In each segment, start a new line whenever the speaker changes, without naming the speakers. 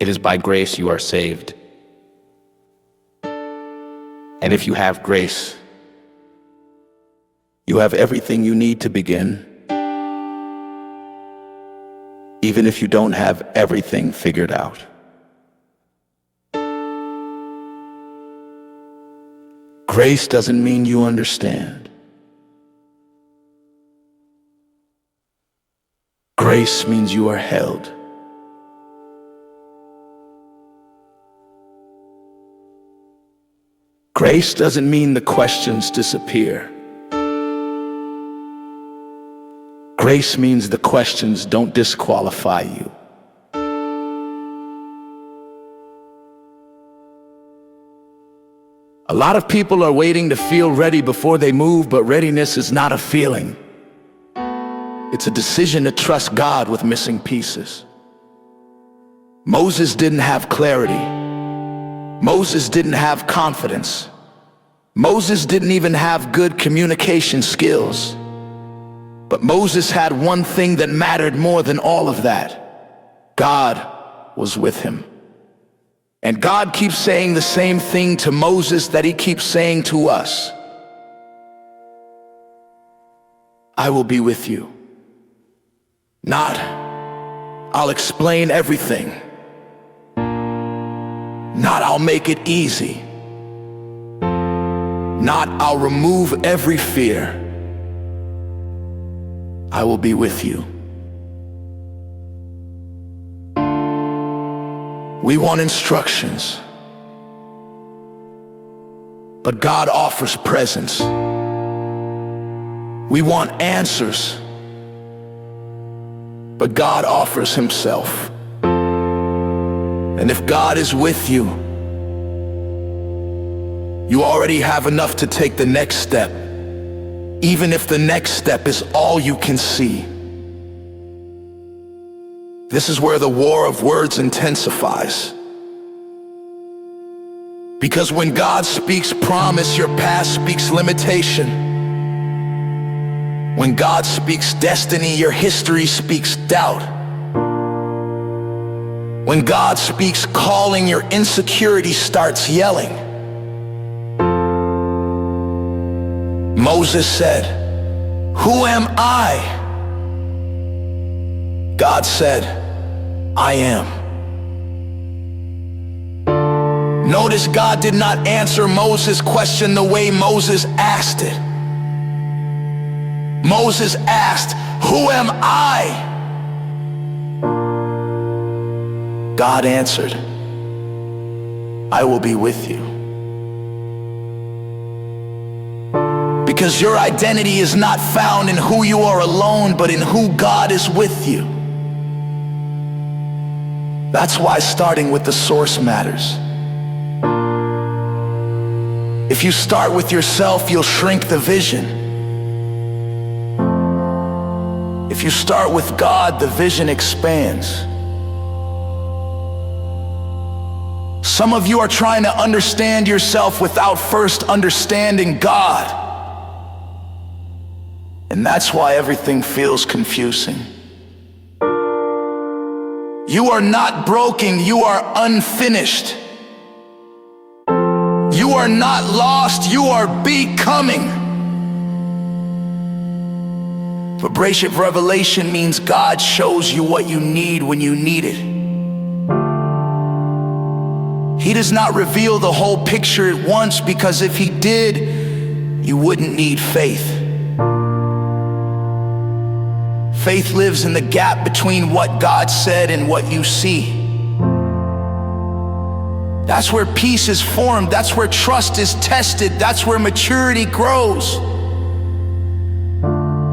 It is by grace you are saved. And if you have grace, you have everything you need to begin, even if you don't have everything figured out. Grace doesn't mean you understand. Grace means you are held. Grace doesn't mean the questions disappear. Grace means the questions don't disqualify you. A lot of people are waiting to feel ready before they move, but readiness is not a feeling. It's a decision to trust God with missing pieces. Moses didn't have clarity. Moses didn't have confidence. Moses didn't even have good communication skills. But Moses had one thing that mattered more than all of that. God was with him. And God keeps saying the same thing to Moses that he keeps saying to us. I will be with you. Not, I'll explain everything. Not, I'll make it easy. Not, I'll remove every fear. I will be with you. We want instructions, but God offers presence. We want answers, but God offers himself. And if God is with you, you already have enough to take the next step, even if the next step is all you can see. This is where the war of words intensifies. Because when God speaks promise, your past speaks limitation. When God speaks destiny, your history speaks doubt. When God speaks calling, your insecurity starts yelling. Moses said, "Who am I?" God said, "I am." Notice God did not answer Moses' question the way Moses asked it. Moses asked, "Who am I?" God answered, "I will be with you." Because your identity is not found in who you are alone, but in who God is with you. That's why starting with the source matters. If you start with yourself, you'll shrink the vision. If you start with God, the vision expands. Some of you are trying to understand yourself without first understanding God. And that's why everything feels confusing. You are not broken, you are unfinished. You are not lost, you are becoming. Vibration of revelation means God shows you what you need when you need it. He does not reveal the whole picture at once, because if he did, you wouldn't need faith. Faith lives in the gap between what God said and what you see. That's where peace is formed. That's where trust is tested. That's where maturity grows.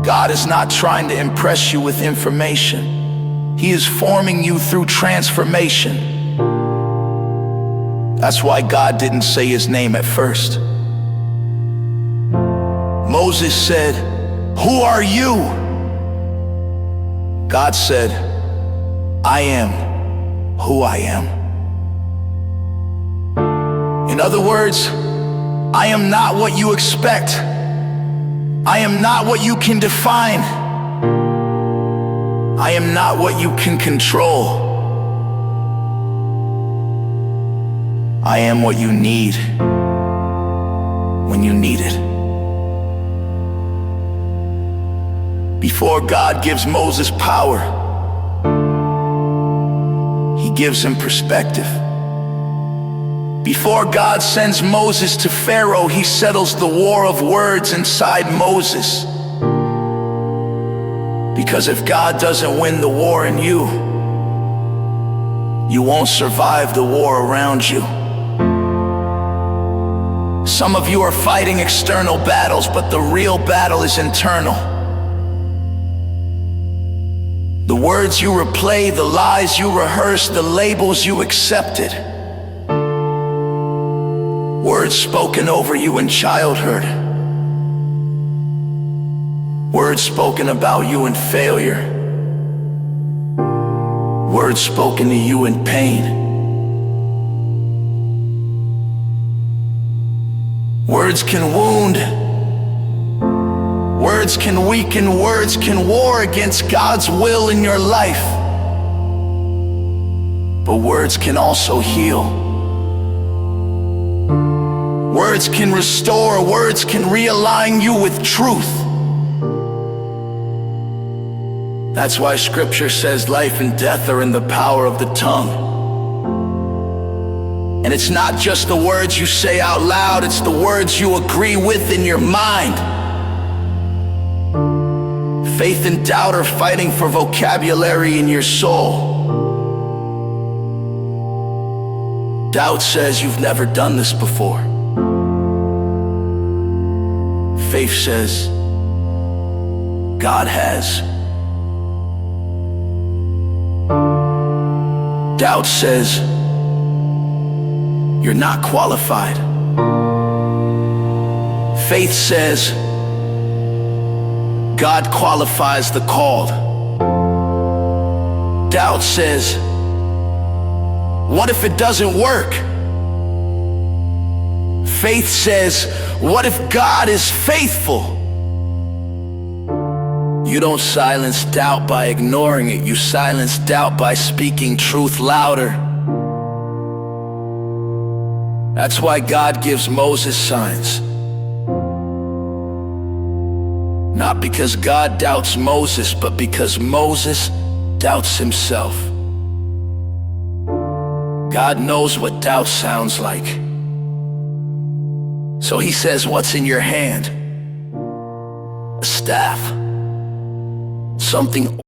God is not trying to impress you with information. He is forming you through transformation. That's why God didn't say his name at first. Moses said, "Who are you?" God said, "I am who I am." In other words, I am not what you expect. I am not what you can define. I am not what you can control. I am what you need when you need it. Before God gives Moses power, he gives him perspective. Before God sends Moses to Pharaoh, he settles the war of words inside Moses. Because if God doesn't win the war in you, you won't survive the war around you. Some of you are fighting external battles, but the real battle is internal. The words you replay, the lies you rehearse, the labels you accepted. Words spoken over you in childhood. Words spoken about you in failure. Words spoken to you in pain. Words can wound. Words can weaken. Words can war against God's will in your life. But words can also heal. Words can restore. Words can realign you with truth. That's why Scripture says life and death are in the power of the tongue. And it's not just the words you say out loud, it's the words you agree with in your mind. Faith and doubt are fighting for vocabulary in your soul. Doubt says you've never done this before. Faith says God has. Doubt says you're not qualified. Faith says God qualifies the called. Doubt says, what if it doesn't work? Faith says, what if God is faithful? You don't silence doubt by ignoring it. You silence doubt by speaking truth louder. That's why God gives Moses signs. Not because God doubts Moses, but because Moses doubts himself. God knows what doubt sounds like. So he says, what's in your hand? A staff. Something